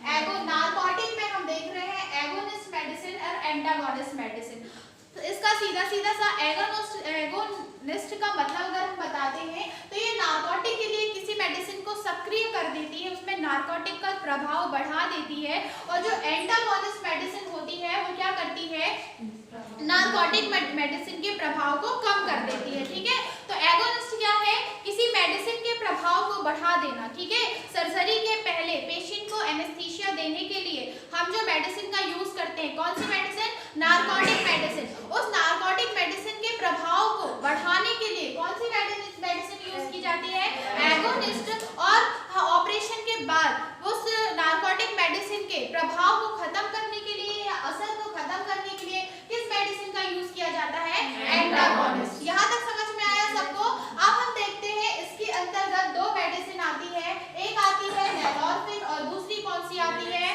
Narcotic में हम देख रहे हैं एगोनिस्ट मेडिसिन और एंटागोनिस्ट मेडिसिन। तो इसका सीधा सीधा सा एगोनिस्ट का मतलब अगर हम बताते हैं तो ये नारकोटिक के लिए किसी मेडिसिन को सक्रिय कर देती है, उसमें नारकोटिक का प्रभाव बढ़ा देती है। और जो एंटागोनिस्ट मेडिसिन होती है वो क्या करती है, नारकोटिक मेडिसिन के प्रभाव को कम कर देती है। ठीक है, तो एगोनिस्ट क्या है, किसी मेडिसिन के प्रभाव को बढ़ा देना। ठीक है, सर्जरी के पहले पेशेंट को एनेस्थीसिया देने के लिए हम जो मेडिसिन का यूज करते हैं, कौन सी मेडिसिन, नारकोटिक मेडिसिन, उस नारकोटिक मेडिसिन के प्रभाव को बढ़ाने के लिए कौन सी मेडिसिन यूज की जाती है, एगोनिस्ट। और ऑपरेशन के बाद उस नारकोटिक मेडिसिन के प्रभाव को खत्म करने के लिए या असर को खत्म करने के लिए किस मेडिसिन का यूज किया जाता है, एंटागोनिस्ट। यहाँ तक समझ में आया सबको। अब हम देखते हैं इसके अंतर्गत दो मेडिसिन आती है, एक आती है नैलोरफिन और दूसरी कौन सी आती है,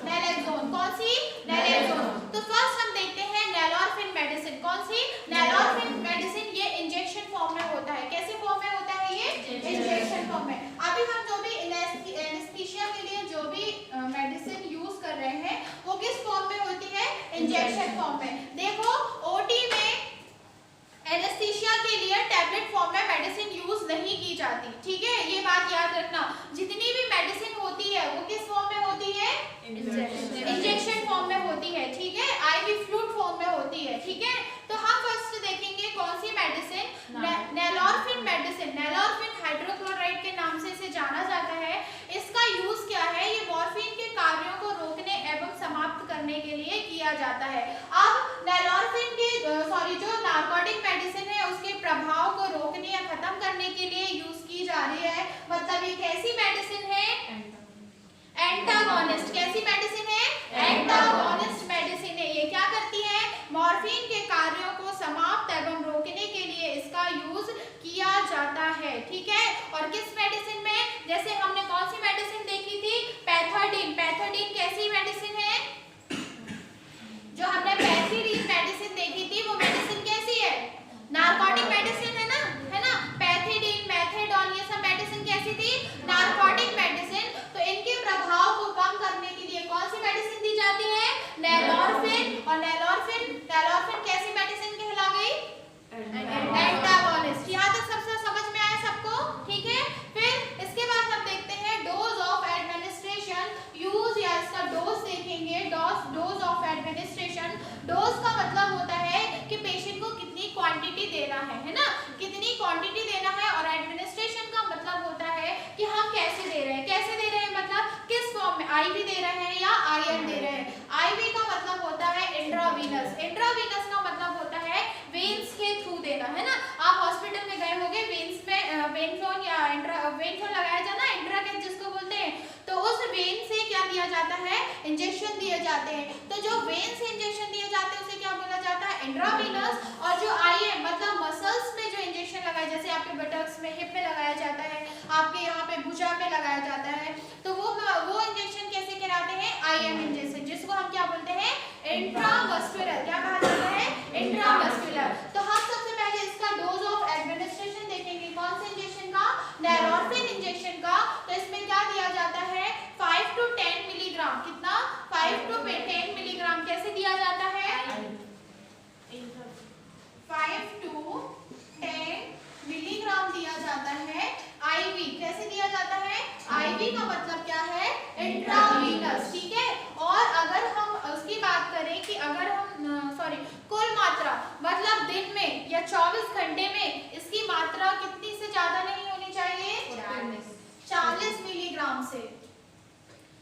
नैलेक्सोन। कौन सी, नैलेक्सोन। तो फर्स्ट हम देखते हैं नैलोरफिन मेडिसिन। कौन सी, नैलोरफिन मेडिसिन। ये इंजेक्शन फॉर्म में होता है। कैसे फॉर्म में होता है ये, इंजेक्शन फॉर्म में। अभी हम जो भी एनेस्थीसिया के लिए जो भी मेडिसिन यूज कर रहे हैं वो किस फॉर्म में होती है, इंजेक्शन फॉर्म में। देखो ओटी में एनेस्थीसिया के लिए टैबलेट फॉर्म में मेडिसिन यूज नहीं की जाती। ठीक है, ये बात याद रखना। जितनी भी मेडिसिन होती है वो किस फॉर्म में होती है, इंजेक्शन फॉर्म में होती है। ठीक है, आईवी फ्लूइड फॉर्म में होती है। ठीक है, तो हम फर्स्ट देखेंगे कौन सी मेडिसिन, नैलोरफिन मेडिसिन। नैलोरफिन हाइड्रोक्लोराइड के नाम से इसे जाना जाता है। इसका यूज क्या है, ये मॉर्फिन के कार्यों को रोकने एवं समाप्त करने के लिए किया जाता है। अब नैलोरफिन के जो नारकोटिक मेडिसिन है उसके प्रभाव को रोकने या खत्म करने के लिए यूज की जा रही है। मतलब ये कैसी मेडिसिन है, एंटागोनिस्ट। कैसी मेडिसिन है, एंटागोनिस्ट मेडिसिन है। ये क्या करती है, मॉर्फिन के कार्यों को समाप्त एवं रोकने के लिए इसका यूज किया जाता है। ठीक है, और किस मेडिसिन में, जैसे हमने कौन सी मेडिसिन देखी थी, पैथोडीन। पैथोडीन कैसी मेडिसिन है, जो हमने पैथोडीन मेडिसिन देखी थी वो मेडिसिन कैसी है, नारकोटिक मेडिसिन है ना। पैथोडीन, मेथेडोन, ये सब मेडिसिन कैसी थी, नारकोटिक मेडिसिन। तो इनके प्रभाव को कम करने के लिए कौन सी मेडिसिन दी जाती है, नैलोरफिन। और नैलोरफिन कैसी मेडिसिन कहला गई, एंटागोनिस्ट। यहाँ तक सबसे समझ में आया सबको। ठीक है, फिर इसके बाद हम देखते हैं डोज ऑफ एडमिनिस्ट्रेशन, यूज या इसका डोज देखेंगे। डोज ऑफ एडमिनिस्ट्रेशन, डोज का मतलब होता है कि पेशेंट को कितनी क्वांटिटी देना है ना, कितनी क्वांटिटी देना है। और एडमिनिस्ट्रेशन का मतलब होता है कि हम कैसे दे रहे हैं, कैसे दे रहे हैं, मतलब किस फॉर्म में, आईवी दे रहे हैं या आईएम दे रहे हैं। आईवी का मतलब होता है इंट्रावीनस। इंट्रावीनस का मतलब होता है वेन्स के थ्रू देना, है ना। आप हॉस्पिटल में गए होंगे, वेन्स में वेनफ्लोन या वेनफ्लोन लगाया जाना, इंट्राकेज जिसको बोलते हैं। तो उस वेन से क्या दिया जाता है, इंजेक्शन दिए जाते हैं। तो जो वेन से इंजेक्शन दिए जाते हैं उसे क्या बोला जाता है, इंट्रावीनस। और जो आईएम मतलब मसल्स में जो इंजेक्शन लगाया, जैसे आपके बटक्स में, हिप में लगाया जाता है, आपके यहाँ पे भुजा पे लगाया जाता है, तो वो इंजेक्शन कैसे कहलाते हैं, आईएम इंजेक्शन, जिसको हम क्या बोलते हैं, इंट्रामस्कुलर। क्या कहा जाता है, इंट्रामस्कुलर। तो हम सबसे पहले इसका डोज ऑफ एडमिनिस्ट्रेशन देखेंगे। कौन से इंजेक्शन का, नैलोरफिन इंजेक्शन का। तो इसमें क्या दिया जाता है, 5 to 10 मिलीग्राम। कितना, 5 to 10 मिलीग्राम। कैसे दिया जाता है, 5 to 10 मिलीग्राम दिया जाता है। आईवी कैसे दिया जाता है, आईवी का मतलब क्या है, इंट्रावीनस। ठीक है, और अगर हम उसकी बात करें कि अगर हम कुल मात्रा, मतलब दिन में या 24 घंटे में इसकी मात्रा कितनी से ज्यादा नहीं होनी चाहिए, 40 मिलीग्राम से।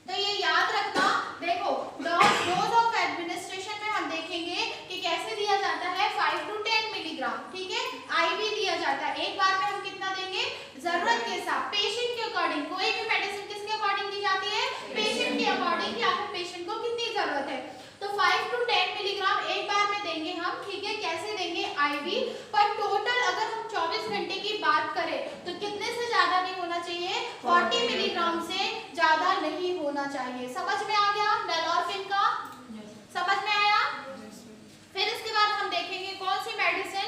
तो ये याद रखना। देखो डोज ऑफ एडमिनिस्ट्रेशन में हम देखेंगे कि कैसे दिया जाता है, 5 to 10 मिलीग्राम। ठीक है, आईवी दिया जाता है। एक बार में हम कितना देंगे, जरूरत के साथ, पेशेंट के अकॉर्डिंग। कोई भी मेडिसिन किसके अकॉर्डिंग दी जाती है, पेशेंट के अकॉर्डिंग, कि आपको पेशेंट को कितनी जरूरत है। तो 5 to 10 मिलीग्राम एक बार में देंगे हम। ठीक है, कैसे देंगे, आईवी। पर टोटल अगर हम 24 घंटे की बात करें तो कितने से ज्यादा नहीं होना चाहिए, 40 मिलीग्राम से ज्यादा नहीं होना चाहिए। समझ में आ गया नैलोरफिन का, समझ में आया। फिर इसके बाद हम देखेंगे कौन सी मेडिसिन,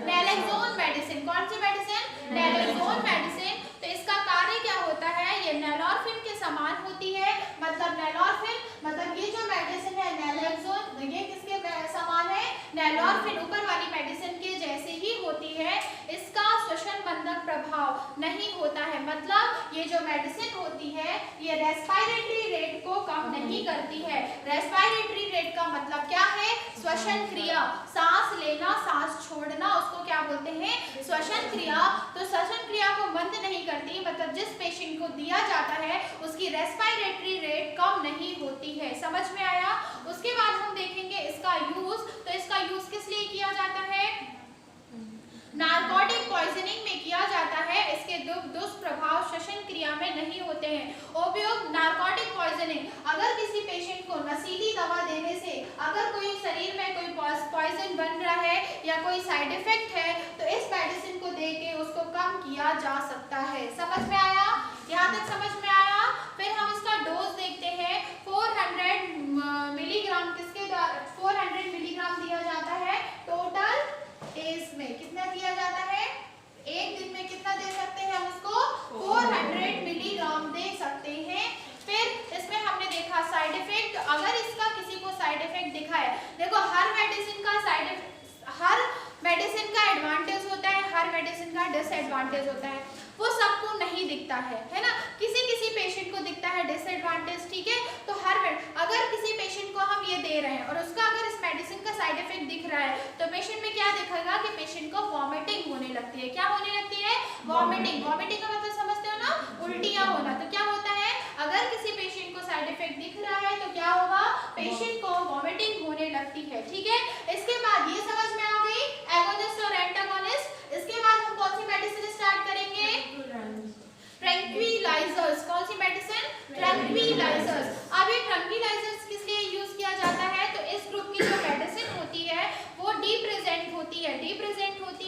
नैलेक्सोन मेडिसिन। कौन सी मेडिसिन, नैलेक्सोन मेडिसिन। तो इसका कार्य क्या होता है, ये नैलोरफिन के समान होती है। मतलब नैलोरफिन, मतलब ये जो मेडिसिन है नैलोक्सोन, ये किसके समान है, नैलोरफिन ऊपर वाली मेडिसिन के जैसे ही होती है। इसका श्वसन बंधक प्रभाव नहीं होता है, मतलब ये जो मेडिसिन होती है ये रेस्पिरेटरी रेट को कम नहीं करती है। रेस्पिरेटरी रेट का मतलब क्या है, श्वसन क्रिया, सांस लेना सांस छोड़ना, उसको क्या बोलते हैं, श्वसन क्रिया। तो श्वसन क्रिया को बंद नहीं करती, मतलब जिस पेशेंट को दिया जाता है उसकी रेस्पिरेटरी रेट कम नहीं होती है। समझ में आया। उसके बाद हम देखेंगे इसका यूज। तो इसका यूज किस लिए किया जाता है, नार्कोटिक पॉइजनिंग में किया जाता है। इसके दुष्प्रभाव श्वसन क्रिया में नहीं होते हैं। उपयोग नार्कोटिक पॉइजनिंग, अगर किसी पेशेंट को नशीली दवा देने से अगर कोई शरीर में कोई पॉइजन बन रहा है या कोई साइड इफेक्ट है तो इस मेडिसिन को देके उसको कम किया जा सकता है। समझ में आया, यहाँ तक समझ में आया। फिर हम इसका डोज देखते हैं। 400 मिलीग्राम किसके द्वारा 400 मिलीग्राम दिया जाता है टोटल एज में। कितना दिया जाता है, एक दिन में कितना दे सकते हैं हम इसको, 400 मिलीग्राम दे सकते हैं। फिर इसमें हमने देखा साइड इफेक्ट, अगर इसका किसी को साइड इफेक्ट दिखा है, देखो हर मेडिसिन का एडवांटेज होता है, हर मेडिसिन का डिसएडवांटेज होता है, वो सबको नहीं दिखता है ना, किसी पेशेंट को दिखता है डिसएडवांटेज, ठीक है। तो अगर किसी पेशेंट को हम ये दे रहे हैं और उसका अगर इस मेडिसिन का साइड इफेक्ट दिख रहा है तो पेशेंट में क्या दिखेगा कि पेशेंट को वॉमिटिंग होने लगती है। क्या होने लगती है, वॉमिटिंग। वॉमिटिंग का मतलब समझते हो ना, उल्टियां होना। तो क्या होता है, अगर किसी पेशेंट को साइड इफेक्ट दिख रहा है तो क्या होगा, पेशेंट को वॉमिटिंग होने लगती है, ठीक है। इसके बाद ये समझ में आ गई एगोनिस्ट और एंटागोनिस्ट। इसके बाद हम कौन सी मेडिसिन स्टार्ट करेंगे, ट्रैंक्विलाइजर्स। कौन सी मेडिसिन, ट्रैंक्विलाइजर्स। अब ये ट्रैंक्विलाइजर्स किस लिए यूज किया जाता है, तो इस ग्रुप की जो मेडिसिन होती है वो डिप्रेजेंट होती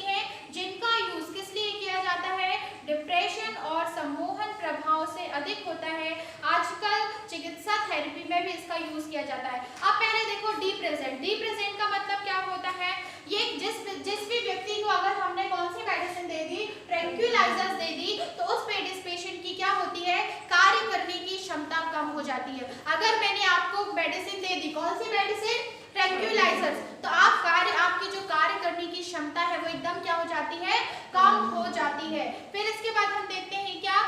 है, जिनका यूज किस लिए किया जाता है, डिप्रेशन और सम्मोहन प्रभाव से अधिक होता है। आजकल चिकित्सा थेरेपी में भी इसका यूज किया जाता है। अब पहले देखो डिप्रेजेंट का मतलब क्या होता है, ये जिस भी व्यक्ति को अगर हमने कौन सी मेडिसिन दे दी, ट्रैंक्विलाइजर्स दे दी, तो उस पेशेंट की क्या होती है, कार्य करने की क्षमता कम हो जाती है। अगर मैंने आपको मेडिसिन दे दी, कौन सी मेडिसिन, ट्रैंक्विलाइजर्स, तो आपकी जो कार्य करने की क्षमता है वो एकदम क्या हो जाती है, कम हो जाती है। फिर इसके बाद हम देखते हैं क्या,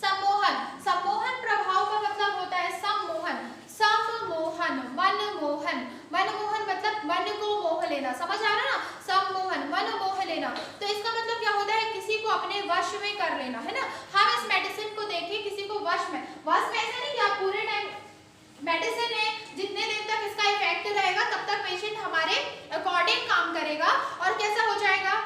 सम्मोहन प्रभाव का मतलब होता है मनमोहन मतलब मन को मोह लेना, समझ आ रहा ना, मन मोह लेना। तो इसका मतलब क्या होता है, किसी को अपने वश में कर लेना, है ना। हम इस मेडिसिन को देखें, किसी को वश में ऐसा नहीं कि आप पूरे टाइम मेडिसिन है, जितने दिन तक इसका इफेक्ट रहेगा तब तक पेशेंट हमारे अकॉर्डिंग काम करेगा और कैसा हो जाएगा,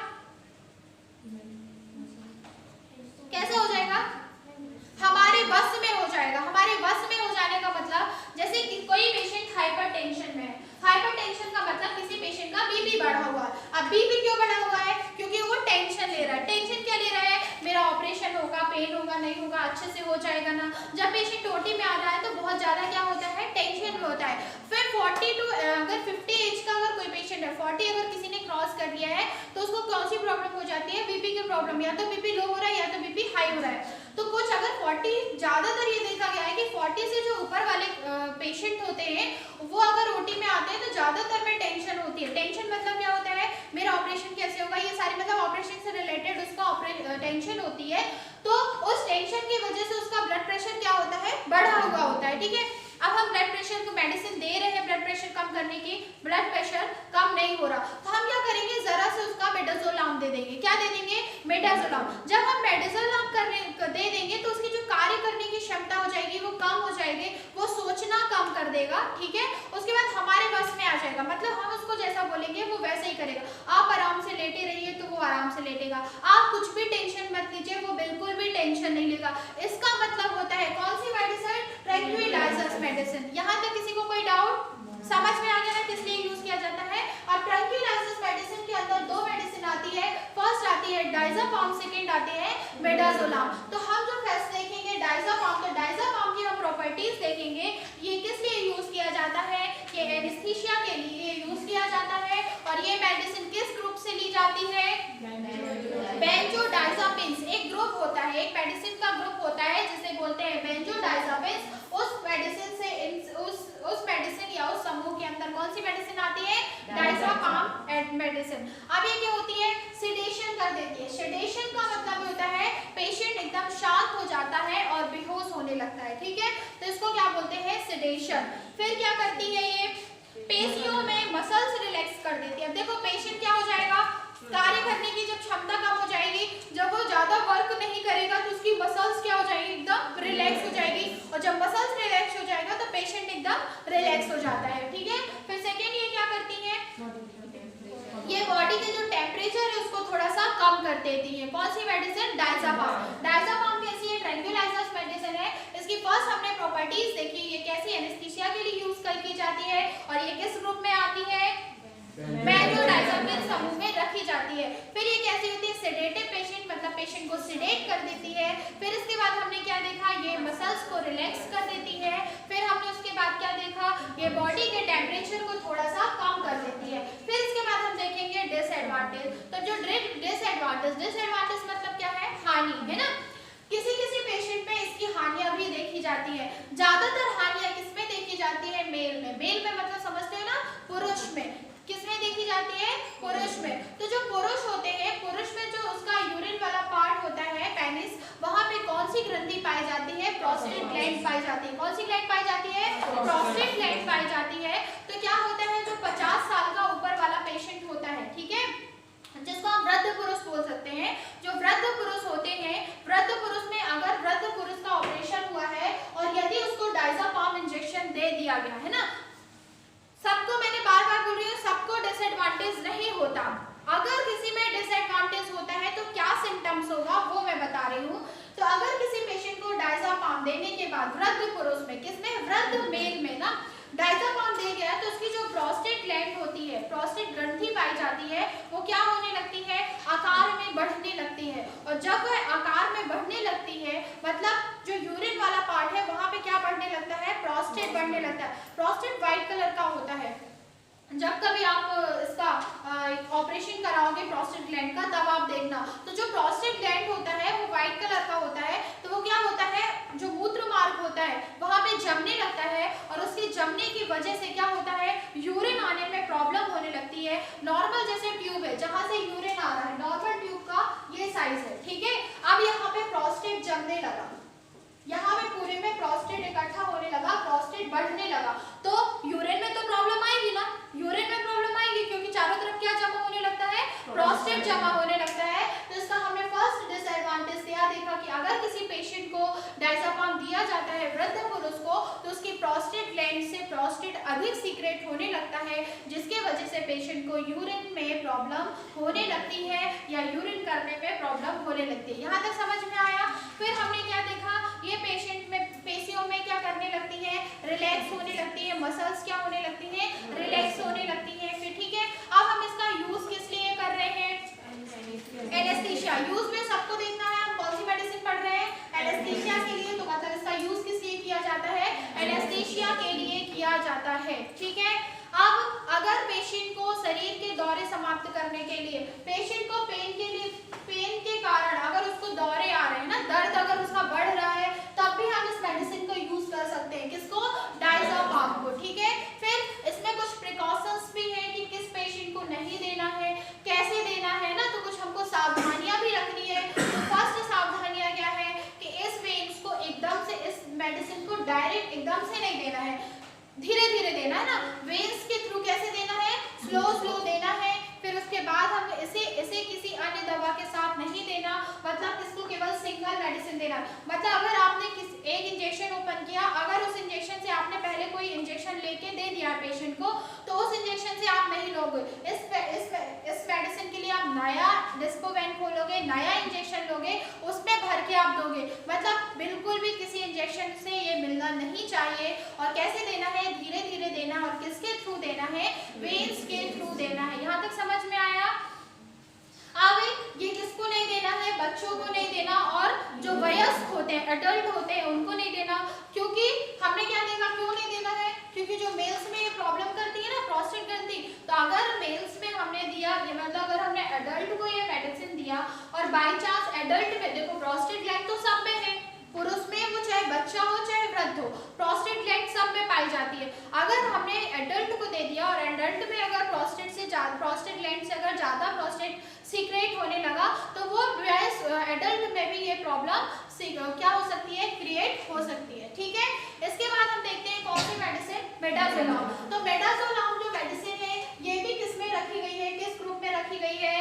हमारे बस में हो जाएगा। हमारे बस में हो जाने का मतलब, जैसे कि कोई पेशेंट हाइपरटेंशन में है, हाइपरटेंशन का मतलब किसी पेशेंट का बीपी बढ़ा हुआ है। अब बीपी क्यों बढ़ा हुआ है, क्योंकि वो टेंशन ले रहा है। टेंशन क्या ले रहा है, मेरा ऑपरेशन होगा, पेन होगा, नहीं होगा, अच्छे से हो जाएगा ना। जब पेशेंट ओटी में आ रहा है तो बहुत ज्यादा क्या होता है, टेंशन में होता है। फिर 40 to अगर 50 एज का अगर कोई पेशेंट है, 40 अगर किसी ने क्रॉस कर लिया है तो उसको कौन सी प्रॉब्लम हो जाती है, बीपी की प्रॉब्लम। या तो बीपी लो हो रहा है या तो बीपी हाई हो रहा है। तो कुछ अगर 40, ज्यादातर ये देखा गया है कि 40 से जो ऊपर वाले पेशेंट होते हैं वो अगर ओटी में आते हैं तो ज्यादातर में टेंशन होती है। टेंशन मतलब क्या होता है, मेरा ऑपरेशन कैसे होगा, ये सारी मतलब ऑपरेशन से रिलेटेड उसका टेंशन होती है। तो उस टेंशन की वजह से उसका ब्लड प्रेशर क्या होता है, बढ़ा हुआ होता है, ठीक है। अब हम ब्लड प्रेशर को मेडिसिन दे रहे हैं ब्लड प्रेशर कम करने की, ब्लड प्रेशर कम नहीं हो रहा, तो हम क्या करेंगे, जरा से उसका मेडाजोलाम दे देंगे। क्या दे देंगे, मेडाजोलाम। जब हम मेडाजोलाम दे देंगे तो उसकी जो कार्य करने की क्षमता हो जाएगी वो कम हो जाएगी, वो सोचना कम कर देगा, ठीक है। उसके बाद हमारे बस में आ जाएगा, मतलब हम उसको जैसा बोलेंगे वो वैसे ही करेगा। आप आराम से लेटे रहिए तो वो आराम से लेटेगा, आप कुछ भी टेंशन मत लीजिए, वो बिल्कुल भी टेंशन नहीं लेगा। इसका मतलब होता है कौन सी मेडिसिन, ट्रैंक्विलाइजर्स मेडिसिन। यहाँ तक किसी को कोई डाउट, समझ में आ गया ना किस लिए यूज किया जाता है। और ट्रैंक्विलाइजर्स मेडिसिन के अंदर दो मेडिसिन आती है, फर्स्ट आती है डायज़ापाम, सेकंड आती है मेडाजोलाम। तो हम जो फर्स्ट देखेंगे डायज़ापाम, तो डायज़ापाम की हम प्रॉपर्टीज देखेंगे। ये किस लिए यूज किया जाता है, ये एनेस्थीसिया के लिए यूज किया जाता है। और ये मेडिसिन किस ग्रुप से ली जाती है, बेंजोडाइज़ापिन्स। एक ग्रुप होता है, एक मेडिसिन का ग्रुप होता है जिसे बोलते हैं बेंजोडाइज़ापिन्स। मेडिसिन से उस मेडिसिन या उस समूह के अंदर कौन सी मेडिसिन आती है, डायज़ेपाम मेडिसिन। अब ये क्या होती है, सिडेशन कर देती है। सिडेशन का मतलब होता है पेशेंट एकदम शांत हो जाता है और बेहोश होने लगता है, ठीक है, तो इसको क्या बोलते हैं, सिडेशन। फिर क्या करती है ये, पेशियों में मसल्स रिलैक्स कर देती है। अब देखो पेशेंट क्या हो जाएगा, कार्य करने की जब क्षमता कम हो जाएगी, जब वो ज्यादा वर्क नहीं करेगा तो उसकी मसल्स क्या हो जाएगी, एकदम रिलैक्स हो जाएगी, और जब मसल्स रिलैक्स हो जाएगा तो पेशेंट एकदम रिलैक्स हो जाता है, ठीक है। फिर सेकेंड ये क्या करती है, ये बॉडी के जो टेम्परेचर है उसको थोड़ा सा कम कर देती है। कौन सी मेडिसिन, डायज़ेपाम। डायज़ेपाम कैसी है, ट्रैंक्विलाइजर्स मेडिसिन है। इसकी फर्स्ट हमने प्रॉपर्टीज देखी, ये कैसी एनेस्थीसिया के लिए यूज की जाती है और ये किस ग्रुप में आती है, बेंजोडाइज़ेपिन समूह में रखी जाती है। फिर ये कैसी होती है, सेडेटिव पेशेंट, मतलब पेशेंट को सेडेट कर देती है। फिर इसके बाद हमने क्या देखा, ये मसल्स को रिलैक्स कर देती है। फिर हमने उसके बाद क्या देखा, ये बॉडी के टेम्परेचर को थोड़ा सा कम कर देती है। फिर इसके बाद हम देखेंगे डिसएडवांटेज। तो जो डिसएडवांटेज मतलब क्या है, हानि, है ना। किसी किसी पेशेंट में इसकी हानियां भी देखी जाती है। ज्यादातर हानियां किसमें देखी जाती है, मेल में। मेल में मतलब समझते हो ना, पुरुष में। किसमें देखी जाती है, पुरुष में। तो जो पुरुष होते हैं, पुरुष में जो उसका यूरिन वाला पार्ट होता है, पेनिस, वहां पे कौन सी ग्रंथि पाई जाती है, प्रोस्टेट ग्लैंड पाई जाती है। कौन सी ग्लैंड पाई जाती है, प्रोस्टेट ग्लैंड पाई जाती है। तो क्या होता है, जो 50 साल का ऊपर वाला पेशेंट होता है, ठीक है, जिसको हम वृद्ध पुरुष बोल सकते हैं, जो वृद्ध पुरुष होते हैं, वृद्ध पुरुष में अगर वृद्ध पुरुष का ऑपरेशन हुआ है और यदि उसको डायज़ेपाम इंजेक्शन दे दिया गया है ना, सबको मैंने बार बार बोल रही हूँ, सबको डिसएडवांटेज नहीं होता। अगर किसी में डिसएडवांटेज होता है तो क्या सिम्टम्स होगा वो मैं बता रही हूँ। तो अगर किसी पेशेंट को डायज़ेपाम देने के बाद वृद्ध पुरुष में, किसमें, वृद्ध मेल में ना, डायज़ेपाम दे गया तो उसकी जो प्रोस्टेट ग्लैंड होती है, प्रोस्टेट ग्रंथि पाई जाती है, वो क्या होने लगती है, आकार में बढ़ने लगती है। और जब वह आकार में बढ़ने लगती है, मतलब जो यूरिन वाला पार्ट है वहां पे क्या बढ़ने लगता है, प्रोस्टेट बढ़ने लगता है। प्रोस्टेट व्हाइट कलर का होता है। जब कभी आप इसका ऑपरेशन कराओगे प्रोस्टेट ग्लैंड का, तब आप देखना, तो जो प्रोस्टेट ग्लैंड होता है वो व्हाइट कलर का होता है। तो वो क्या होता है, जो मूत्र मार्ग होता है वहां पे जमने लगता है, और उसके जमने की वजह से क्या होता है, यूरिन आने में प्रॉब्लम होने लगती है। नॉर्मल जैसे ट्यूब है, जहां से यूरिन आ रहा है, नॉर्मल ट्यूब का ये साइज है, ठीक है। अब यहाँ पे प्रोस्टेट जमने लगा, यहाँ पे पूरे में प्रोस्टेट इकट्ठा होने लगा, प्रोस्टेट बढ़ने लगा, तो यूरिन में तो प्रॉब्लम आएगी ना, यूरिन में प्रॉब्लम आएगी, क्योंकि चारों तरफ क्या जमा होने लगता है, प्रोस्टेट जमा होने लगता है। तो इसका हमने फर्स्ट डिसएडवांटेज क्या देखा कि अगर किसी पेशेंट को डायज़ेपाम दिया जाता है, वृद्ध पुरुष को, तो उसकी प्रोस्टेट ग्लैंड से प्रोस्टेट अधिक सीक्रेट होने लगता है, जिसके वजह से पेशेंट को यूरिन में प्रॉब्लम होने लगती है या यूरिन करने में प्रॉब्लम होने लगती है। यहाँ तक समझ में आया। फिर हमने क्या देखा, ये पेशेंट में, पेशियों में क्या करने लगती है, रिलैक्स होने लगती है, मसल्स क्या होने लगती है, रिलैक्स होने लगती है। फिर ठीक है, अब हम इसका यूज किस लिए कर रहे हैं, एनेस्थीसिया। यूज में सबको देखना है, हम कौन सी मेडिसिन पढ़ रहे हैं, एनेस्थीसिया के लिए, तो मतलब इसका यूज किस लिए किया जाता है, एनेस्थीसिया के लिए किया जाता है, ठीक है। अब अगर पेशेंट को शरीर के दौरे समाप्त करने के लिए, पेशेंट को पेन के लिए, पेन के कारण अगर उसको दौरे आ रहे हैं ना, दर्द अगर उसका बढ़ रहा है, तब भी हम इस मेडिसिन को यूज कर सकते हैं, किसको, डायज़ेपाम को, ठीक है। फिर इसमें कुछ प्रिकॉशंस भी हैं कि किस पेशेंट को नहीं देना है, कैसे देना है ना, तो कुछ हमको सावधानियां भी रखनी है। तो फर्स्ट सावधानियां क्या है कि इस वेन्स को एकदम से, इस मेडिसिन को डायरेक्ट एकदम से नहीं देना है, धीरे धीरे देना है ना, वेन्स के थ्रू कैसे देना है, स्लो स्लो देना है। फिर उसके बाद हम इसे किसी अन्य दवा के साथ नहीं देना, मतलब इसको केवल सिंगल मेडिसिन देना। मतलब अगर आपने एक इंजेक्शन ओपन किया, अगर उस इंजेक्शन से आपने पहले कोई इंजेक्शन लेके दे दिया पेशेंट को, तो उस इंजेक्शन से आप नहीं लोगे, इस मेडिसिन के लिए आप नया डिस्पोवेन खोलोगे, नया इंजेक्शन लोगे, उसमें भर के आप दोगे। मतलब बिल्कुल भी किसी इंजेक्शन से ये मिलना नहीं चाहिए। और कैसे देना है, धीरे धीरे देना है, और किसके थ्रू देना है, वेन्स के थ्रू देना है। यहाँ तक समझ में आया। अब ये किसको नहीं देना है, बच्चों को नहीं देना, और जो वयस्क होते हैं, अडल्ट होते हैं, उनको नहीं देना। क्योंकि हमने क्या देखा, क्यों नहीं देना है, क्योंकि जो मेल्स में ये प्रॉब्लम करती है ना, प्रोस्टेट ग्रंथि, तो अगर मेल्स में हमने दिया, ये मतलब अगर हमने एडल्ट को ये मेडिसिन दिया और बाय चांस एडल्ट में, देखो प्रोस्टेट ग्लैंड तो सब में है, पुरुष में, वो चाहे बच्चा हो चाहे वृद्ध हो, प्रोस्टेट ग्लैंड सब में पाई जाती है। अगर हमने एडल्ट को दे दिया और एडल्ट में अगर प्रोस्टेट ग्लैंड से अगर ज़्यादा प्रोस्टेट सीक्रेट होने लगा तो वो एडल्ट में भी ये प्रॉब्लम क्या हो सकती है, क्रिएट हो सकती है। ठीक है, इसके बाद हम देखते हैं कौन सी मेडिसिन, मेडाजोलाम। तो मेडाजोलाम जो मेडिसिन है ये भी किस में रखी गई है, किस ग्रुप में रखी गई है,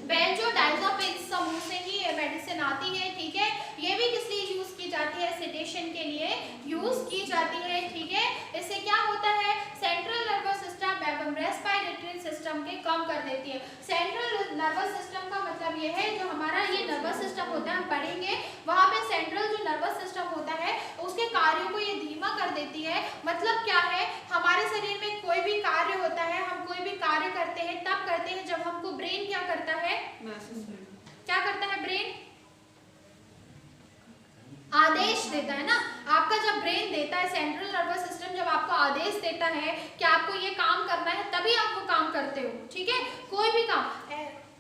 बेंजोडाइज़ेपिन्स समूह से ही ये मेडिसिन आती है। ठीक है, ये भी किस लिए यूज की जाती है, सेडेशन के लिए यूज की जाती है। ठीक है, इससे क्या होता है, सेंट्रल नर्वस सिस्टम एवं रेस्पिरेटरी सिस्टम के कम कर देती है। सेंट्रल नर्वस सिस्टम का मतलब ये है जो हमारा ये नर्वस सिस्टम होता है, हम पढ़ेंगे वहाँ पे सेंट्रल जो नर्वस सिस्टम होता है उसके कार्यों को ये धीमा कर देती है। मतलब क्या है, हमारे शरीर में कोई भी कार्य होता है, हम कोई भी कार्य करते हैं तब करते हैं जब हमको ब्रेन क्या करता है, क्या करता है, ब्रेन आदेश देता है ना। आपका जब ब्रेन देता है, सेंट्रल नर्वस सिस्टम जब आपको आदेश देता है कि आपको ये काम करना है तभी आप वो काम करते हो। ठीक है, कोई भी काम,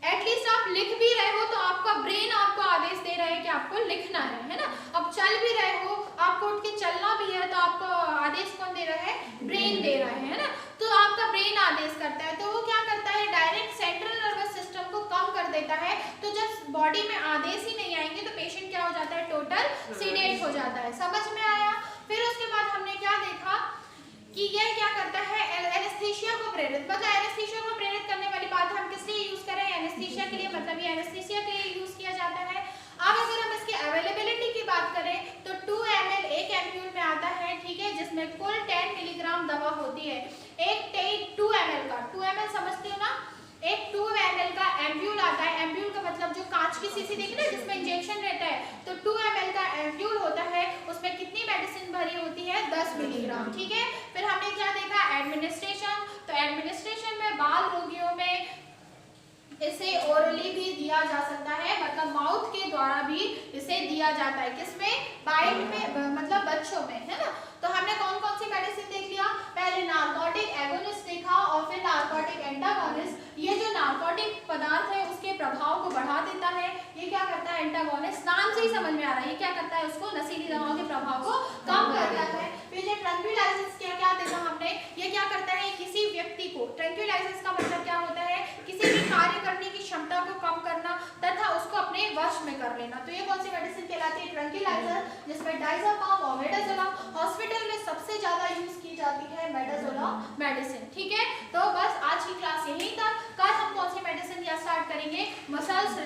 एटलीस्ट आप लिख भी रहे हो तो आपका ब्रेन आपको आदेश दे रहा है कि आपको लिखना है ना। अब चल भी रहे हो, आपको उठ के चलना भी है तो आपको आदेश कौन दे रहा है, ब्रेन दे रहा है ना। तो आपका ब्रेन आदेश करता है तो वो क्या करता है, डायरेक्ट सेंट्रल नर्वस सिस्टम को कम कर देता है। तो जब बॉडी में आदेश ही नहीं आएंगे तो पेशेंट क्या हो जाता है, टोटल सीडेट हो जाता है। समझ में आया। फिर उसके बाद हमने क्या देखा कि यह क्या करता है, एनेस्थीसिया को प्रेरित, मतलब एनेस्थीसिया को प्रेरित करने वाली बात हम किस लिए यूज करें, एनेस्थीसिया के लिए, मतलब ये एनेस्थीसिया के लिए यूज किया जाता है। अब अगर हम इसकी अवेलेबिलिटी की बात करें तो 2 ml एक एम्प्यूल में आता है। ठीक है, जिसमें कुल 10 मिलीग्राम दवा होती है। एक 2 ml का, 2 ml समझते हो ना, एक 2 ml का एम्प्यूल आता है। एम्प्यूल का मतलब जो कांच की शीशी देखी ना जिसमें इंजेक्शन रहता है, तो 2 ml का एम्प्यूल होता है। उसमें कितनी मेडिसिन भरी होती है, 10 मिलीग्राम। ठीक है, फिर हमने क्या देखा, एडमिनिस्ट्रेशन। तो एडमिनिस्ट्रेशन में बाल रोगियों में इसे ओरली भी दिया जा सकता है, मतलब माउथ के द्वारा भी इसे दिया जाता है। किसमें, बाइट में, मतलब बच्चों में, है ना। तो हमने कौन कौन सी मेडिसिन देख लिया, पहले नार्कोटिक एगोनिस्ट देखा और फिर नार्कोटिक एंटागोनिस्ट। ये जो नार्कोटिक पदार्थ है उसके प्रभाव को बढ़ा देता है। ये क्या करता है, एंटागोनिस्ट, नाम से ही समझ में आ रहा है, ये क्या करता है, उसको नशीली दवाओं के प्रभाव को कम कर देता है। फिर ये ट्रैंक्विलाइजर्स क्या देखा हमने, ये क्या करता है, किसी व्यक्ति को, ट्रैंक्विलाइजर्स का मतलब क्या होता है, किसी भी कार्य करने की क्षमता को कम करना तथा उसको अपने वश में कर लेना। तो ये कौन सी मेडिसिन कहलाती है, ट्रैंक्विलाइजर, जिसमें डायज़ेपाम और मेडाजोलाम हॉस्पिटल में सबसे ज्यादा यूज की जाती है, मेडाजोलाम मेडिसिन। ठीक है, तो बस आज की क्लास यहीं तक। कल हम कौन सी मेडिसिन स्टार्ट करेंगे, मसल्स